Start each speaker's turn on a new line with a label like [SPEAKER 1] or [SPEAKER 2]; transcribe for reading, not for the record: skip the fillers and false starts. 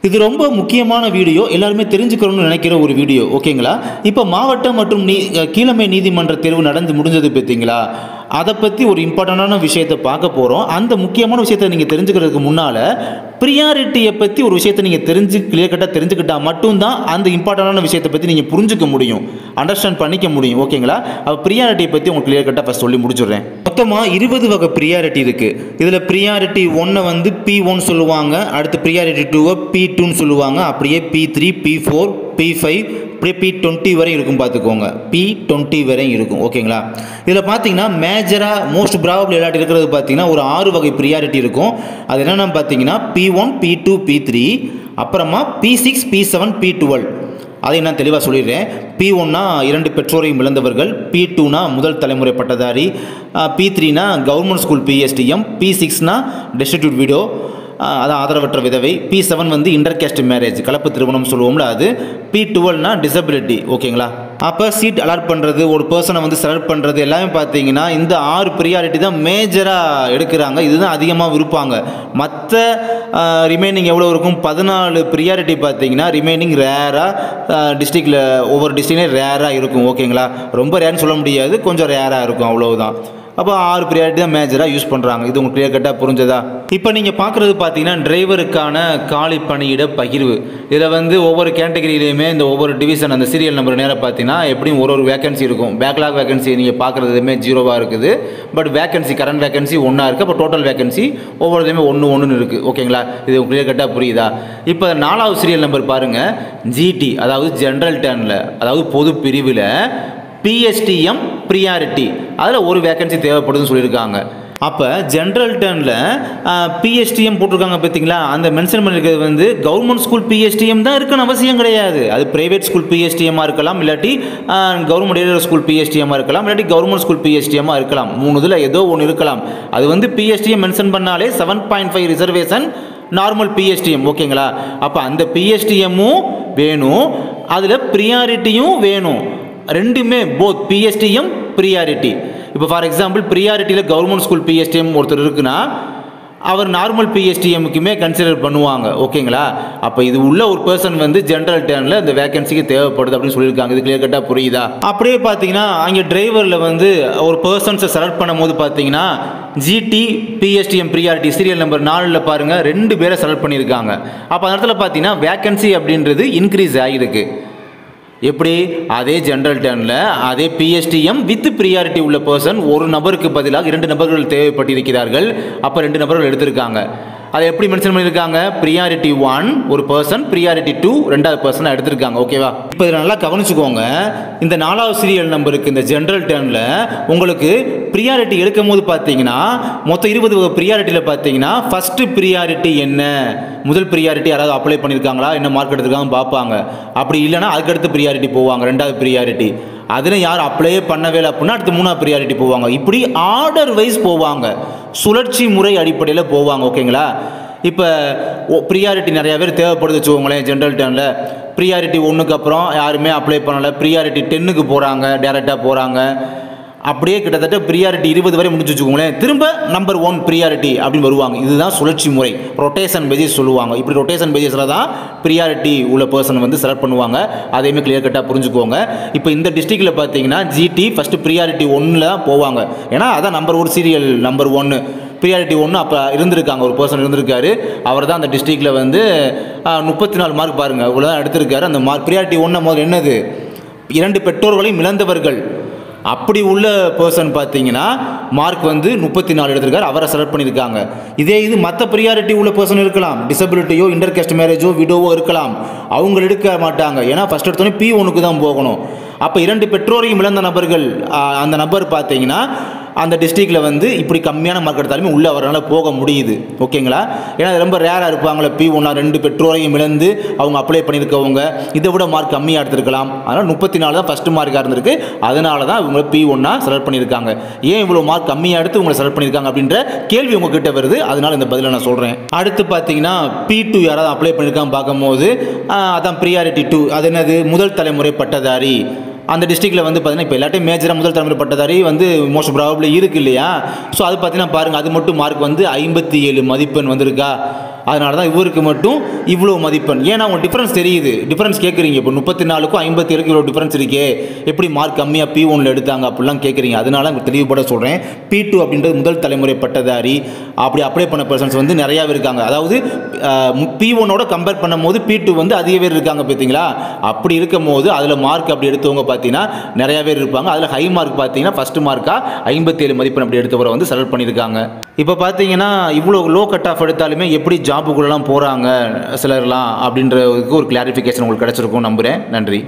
[SPEAKER 1] இது ரொம்ப முக்கியமான வீடியோ, எல்லாருமே தெரிஞ்சுக்கணும்னு நினைக்கிற ஒரு வீடியோ. ஓகேங்களா? இப்போ மாவட்ட மற்றும் கீழமை நீதிமன்ற தேர்வு நடந்து முடிஞ்சது பார்த்தீங்களா? அதை பற்றி ஒரு இம்பார்ட்டண்டான விஷயத்தை பார்க்க போகிறோம். அந்த முக்கியமான விஷயத்தை நீங்கள் தெரிஞ்சுக்கிறதுக்கு முன்னால் ப்ரியாரிட்டியை பற்றி ஒரு விஷயத்தை நீங்கள் கிளியர் கட்டாக தெரிஞ்சுக்கிட்டால் மட்டும்தான் அந்த இம்பார்ட்டண்டான விஷயத்தை பற்றி நீங்கள் புரிஞ்சுக்க முடியும், அண்டர்ஸ்டாண்ட் பண்ணிக்க முடியும். ஓகேங்களா? அப்போ ப்ரியாரிட்டியை பற்றி உங்களுக்கு கிளியர் கட்டாக ஃபஸ்ட் சொல்லி முடிச்சுடுறேன். மொத்தமாக 20 வகை ப்ரியாரிட்டி இருக்குது. இதில் ப்ரியாரிட்டி 1 வந்து P1 சொல்லுவாங்க, அடுத்து ப்ரியாரிட்டி 2 P2ன்னு சொல்லுவாங்க, அப்படியே P3 P4 P5 அப்படியே P20 வரை இருக்கும். பார்த்துக்கோங்க, P20 வரை இருக்கும். ஓகேங்களா? இதில் பார்த்தீங்கன்னா மேஜராக மோஸ்ட் ப்ராபபிள் எல்லாட்டி இருக்கிறது பார்த்தீங்கன்னா ஒரு 6 வகை ப்ரியாரிட்டி இருக்கும். அது என்னென்னு பார்த்தீங்கன்னா P1 P2 P3, அப்புறமா P6 P7 P12. அதை நான் தெளிவாக சொல்லிடுறேன். P1னா 2 பெற்றோரையும் இழந்தவர்கள், P2னா முதல் தலைமுறை பட்டதாரி, P3னா கவர்மெண்ட் ஸ்கூல் PSTM, P6னா டெஸ்டிடியூட் விடோ, அதான் ஆதரவற்ற விதவை, P7 வந்து இன்டர்கேஸ்ட் மேரேஜ், கலப்பு திருமணம் சொல்லுவோம்ல அது, P12னா டிசபிலிட்டி. ஓகேங்களா? அப்போ சீட் அலாட் பண்ணுறது, ஒரு பர்சனை வந்து செலக்ட் பண்ணுறது எல்லாமே பார்த்தீங்கன்னா இந்த 6 ப்ரியாரிட்டி தான் மேஜராக எடுக்கிறாங்க. இதுதான் அதிகமாக விருப்பாங்க. மற்ற ரிமைனிங் எவ்வளோ இருக்கும்? 14 ப்ரியாரிட்டி பார்த்தீங்கன்னா ரிமைனிங் ரேராக டிஸ்ட்ரிக்டில் ஒவ்வொரு டிஸ்ட்ரிக்ட்லேயும் ரேராக இருக்கும். ஓகேங்களா? ரொம்ப ரேர்னு சொல்ல முடியாது, கொஞ்சம் ரேராக இருக்கும், அவ்வளவுதான். அப்போ 6 ப்ரியாரிட்டி தான் மேஜராக யூஸ் பண்ணுறாங்க. இது உங்களுக்கு கிளியர் கட்டாக புரிஞ்சதா? இப்போ நீங்கள் பார்க்குறது பார்த்தீங்கன்னா டிரைவருக்கான காலி பணியிட பகிர்வு. இதில் வந்து ஒவ்வொரு கேட்டகரியிலையுமே இந்த ஒவ்வொரு டிவிஷன் அந்த சீரியல் நம்பர் நேராக பார்த்தீங்கன்னா எப்படியும் ஒரு வேகன்சி இருக்கும். பேக்லாக் வேகன்சி நீங்கள் பார்க்குறதுமே 0வாக இருக்குது. பட் வேகன்சி கரண்ட் வேகன்சி 1ஆக இருக்குது. அப்போ டோட்டல் வேகன்சி ஒவ்வொருத்தையுமே 1 இருக்குது. ஓகேங்களா? இது கிளியர் கட்டாக புரியுதா? இப்போ 4வது சீரியல் நம்பர் பாருங்கள், GT, அதாவது ஜென்ரல் டர்னில், அதாவது பொது பிரிவில் PSTM ப்ரியாரிட்டி, அதில் ஒரு வேகன்சி தேவைப்படுதுன்னு சொல்லியிருக்காங்க. அப்போ ஜென்ரல் டர்னில் PSTM போட்டிருக்காங்க பார்த்தீங்களா? அந்த மென்ஷன் பண்ணியிருக்கிறது வந்து கவர்மெண்ட் ஸ்கூல் PSTM தான் இருக்குன்னு அவசியம் கிடையாது. அது ப்ரைவேட் ஸ்கூல் PSTMமாக இருக்கலாம், இல்லாட்டி கவர்மெண்ட் ஏரியா ஸ்கூல் PSTMமாக இருக்கலாம், இல்லாட்டி கவர்மெண்ட் ஸ்கூல் PSTMமாக இருக்கலாம். 3 இதில் ஏதோ ஒன்று இருக்கலாம். அது வந்து PSTM மென்ஷன் பண்ணாலே 7.5 ரிசர்வேஷன் நார்மல் PSTM. ஓகேங்களா? அப்போ அந்த PSTMமும் வேணும், அதில் ப்ரியாரிட்டியும் வேணும். ரெண்டுமே போத் PSTM ப்ரியாரிட்டி. இப்போ ஃபார் எக்ஸாம்பிள் ப்ரியாரிட்டியில் கவர்மெண்ட் ஸ்கூல் PSTM ஒருத்தர் இருக்குன்னா அவர் நார்மல் PSTMக்குமே கன்சிடர் பண்ணுவாங்க. ஓகேங்களா? அப்போ இது உள்ள ஒரு பர்சன் வந்து ஜென்ரல் டர்னில் இந்த வேகன்சிக்கு தேவைப்படுது அப்படின்னு சொல்லியிருக்காங்க. இது கிளியர் கட்டாக புரியுதா? அப்படியே பார்த்தீங்கன்னா அங்கே டிரைவரில் வந்து ஒரு பர்சன்ஸை செலக்ட் பண்ணும் போது பார்த்தீங்கன்னா GT PSTM priority serial number 4ல் பாருங்கள் 2 பேரை செலக்ட் பண்ணியிருக்காங்க. அப்போ அந்த இடத்துல பார்த்தீங்கன்னா வேகன்சி அப்படின்றது இன்க்ரீஸ் ஆகிருக்கு. எப்படி? அதே ஜென்ரல் டர்னில் அதே PSTM வித் ப்ரியாரிட்டி உள்ள பர்சன் ஒரு நபருக்கு பதிலாக 2 நபர்கள் தேவைப்பட்டிருக்கிறார்கள். அப்போ 2 நபர்கள் எடுத்திருக்காங்க. அதை எப்படி மென்ஷன் பண்ணியிருக்காங்க? ப்ரியாரிட்டி 1 ஒரு பர்சன், ப்ரியாரிட்டி 2 2வது பர்சனாக எடுத்திருக்காங்க. ஓகேவா? இப்போ இதை நல்லா கவனிச்சுக்கோங்க. இந்த 4வது சீரியல் நம்பருக்கு இந்த ஜென்ரல் டர்னில் உங்களுக்கு ப்ரியாரிட்டி எடுக்கும் போது பார்த்தீங்கன்னா மொத்தம் 20 ப்ரியாரிட்டியில் பார்த்தீங்கன்னா ஃபஸ்ட்டு ப்ரியாரிட்டி என்ன, முதல் ப்ரியாரிட்டி யாராவது அப்ளை பண்ணியிருக்காங்களா, என்ன மார்க் எடுத்திருக்காங்க பார்ப்பாங்க. அப்படி இல்லைனா அதுக்கடுத்து ப்ரியாரிட்டி போவாங்க, 2வது ப்ரியாரிட்டி. அதில் யார் அப்ளையே பண்ணவே இல்லை அப்படின்னா அடுத்து 3வது ப்ரியாரிட்டி போவாங்க. இப்படி ஆர்டர் வைஸ் போவாங்க, சுழற்சி முறை அடிப்படையில் போவாங்க. ஓகேங்களா? இப்போ ப்ரியாரிட்டி நிறையா பேர் தேவைப்படுது வச்சுக்கோங்களேன். ஜென்ரல் டர்னில் ப்ரியாரிட்டி 1க்கு அப்புறம் யாருமே அப்ளை பண்ணலை, ப்ரியாரிட்டி 10க்கு போகிறாங்க, டேரெக்டாக போகிறாங்க. அப்படியே கிட்டத்தட்ட ப்ரியாரிட்டி 20 வரை முடிஞ்சு வச்சுக்கோங்களேன். திரும்ப நம்பர் 1 ப்ரியாரிட்டி அப்படின்னு வருவாங்க. இதுதான் சுழற்சி முறை, ரொட்டேஷன் பேசிஸ் சொல்லுவாங்க. இப்படி ரொட்டேஷன் பேசிஸில் தான் ப்ரியாரிட்டி உள்ள பர்சன் வந்து செலக்ட் பண்ணுவாங்க. அதையுமே கிளியர் கட்டாக புரிஞ்சுக்கோங்க. இப்போ இந்த டிஸ்ட்ரிக்டில் பார்த்தீங்கன்னா GT ஃபஸ்ட்டு ப்ரியாரிட்டி 1ல் போவாங்க. ஏன்னா அதான் நம்பர் 1 சீரியல் நம்பர் 1 ப்ரியாரிட்டி 1 அப்போ இருந்திருக்காங்க, ஒரு பர்சன் இருந்திருக்காரு. அவர் தான் அந்த டிஸ்ட்ரிக்டில் வந்து 34 மார்க் பாருங்கள் இவ்வளோ தான் எடுத்திருக்காரு. அந்த மார்க் ப்ரியாரிட்டி 1 முதல்ல என்னது? 2 பெற்றோர்களையும் இழந்தவர்கள். அப்படி உள்ள பர்சன் பார்த்தீங்கன்னா மார்க் வந்து 34 எடுத்திருக்காரு, அவரை செலக்ட் பண்ணியிருக்காங்க. இதே இது மற்ற ப்ரியாரிட்டி உள்ள பர்சன் இருக்கலாம், டிசபிலிட்டியோ இன்டர்கேஸ்ட் மேரேஜோ விடோவோ இருக்கலாம். அவங்க எடுக்க மாட்டாங்க. ஏன்னா ஃபஸ்ட் எடுத்தோன்னே P1க்கு தான் போகணும். அப்போ 2 பெற்றோரையும் இழந்த நபர்கள், அந்த நபர் பார்த்தீங்கன்னா அந்த டிஸ்ட்ரிக்டில் வந்து இப்படி கம்மியான மார்க் எடுத்தாலுமே உள்ளே அவரால் போக முடியுது. ஓகேங்களா? ஏன்னா ரொம்ப ரேராக இருப்பாங்களே P1 2 பெற்றோரையும் இழந்து அவங்க அப்ளை பண்ணியிருக்கவங்க, இதை விட மார்க் கம்மியாக எடுத்திருக்கலாம். அதனால் 34 தான் ஃபஸ்ட்டு மார்க்காக இருந்திருக்கு. அதனால தான் இவங்க P1 செலக்ட் பண்ணியிருக்காங்க. ஏன் இவ்வளோ மார்க் கம்மியாக எடுத்து உங்களை செலக்ட் பண்ணியிருக்காங்க அப்படின்ற கேள்வி உங்ககிட்ட வருது. அதனால் இந்த பதிலை நான் சொல்கிறேன். அடுத்து பார்த்தீங்கன்னா P2 யாராவது அப்ளை பண்ணியிருக்காங்க பார்க்கும்போது அதான் ப்ரியாரிட்டி 2. அது என்னது? முதல் தலைமுறை பட்டதாரி. அந்த டிஸ்ட்ரிக்டில் வந்து பார்த்தீங்கன்னா இப்போ எல்லாத்தையும் மேஜராக முதல் தலைமுறை பட்டதாரி வந்து மோஸ்ட் ப்ராபபிளி இருக்குது இல்லையா? ஸோ அது பார்த்தீங்கன்னா பாருங்கள், அது மட்டும் மார்க் வந்து 57 மதிப்பெண் வந்திருக்கா. அதனால தான் இவருக்கு மட்டும் இவ்வளோ மதிப்பெண். ஏன்னா அவங்க டிஃப்ரென்ஸ் தெரியுது, டிஃப்ரென்ஸ் கேட்குறீங்க. இப்போ 34க்கும் 57க்கும் இவ்வளோ டிஃப்ரென்ஸ் இருக்கே, எப்படி மார்க் கம்மியாக P1 எடுத்தாங்க அப்படிலாம் கேட்குறீங்க. அதனால தெளிவுபட சொல்கிறேன். P2 அப்படின்றது முதல் தலைமுறை பட்டதாரி அப்படி அப்ளை பண்ண பர்சன்ஸ் வந்து நிறையாவே இருக்காங்க. அதாவது P1ஓட கம்பேர் பண்ணும்போது P2 வந்து அதிக பேர் இருக்காங்க பார்த்தீங்களா. அப்படி இருக்கும் போது அதில் மார்க் அப்படி எடுத்தவங்க பார்த்தீங்கன்னா நிறையா பேர் இருப்பாங்க. அதில் ஹை மார்க் பார்த்தீங்கன்னா ஃபஸ்ட்டு மார்க்காக 57 மதிப்பெண் அப்படி எடுத்தவரை வந்து செலக்ட் பண்ணியிருக்காங்க. இப்போ பார்த்தீங்கன்னா இவ்வளோ லோ கட் ஆஃப் எடுத்தாலுமே எப்படி ஜாபுக்குள்ளெல்லாம் போகிறாங்க சிலர்லாம் அப்படின்றதுக்கு ஒரு கிளாரிஃபிகேஷன் உங்களுக்கு கிடச்சிருக்கும் நம்புகிறேன். நன்றி.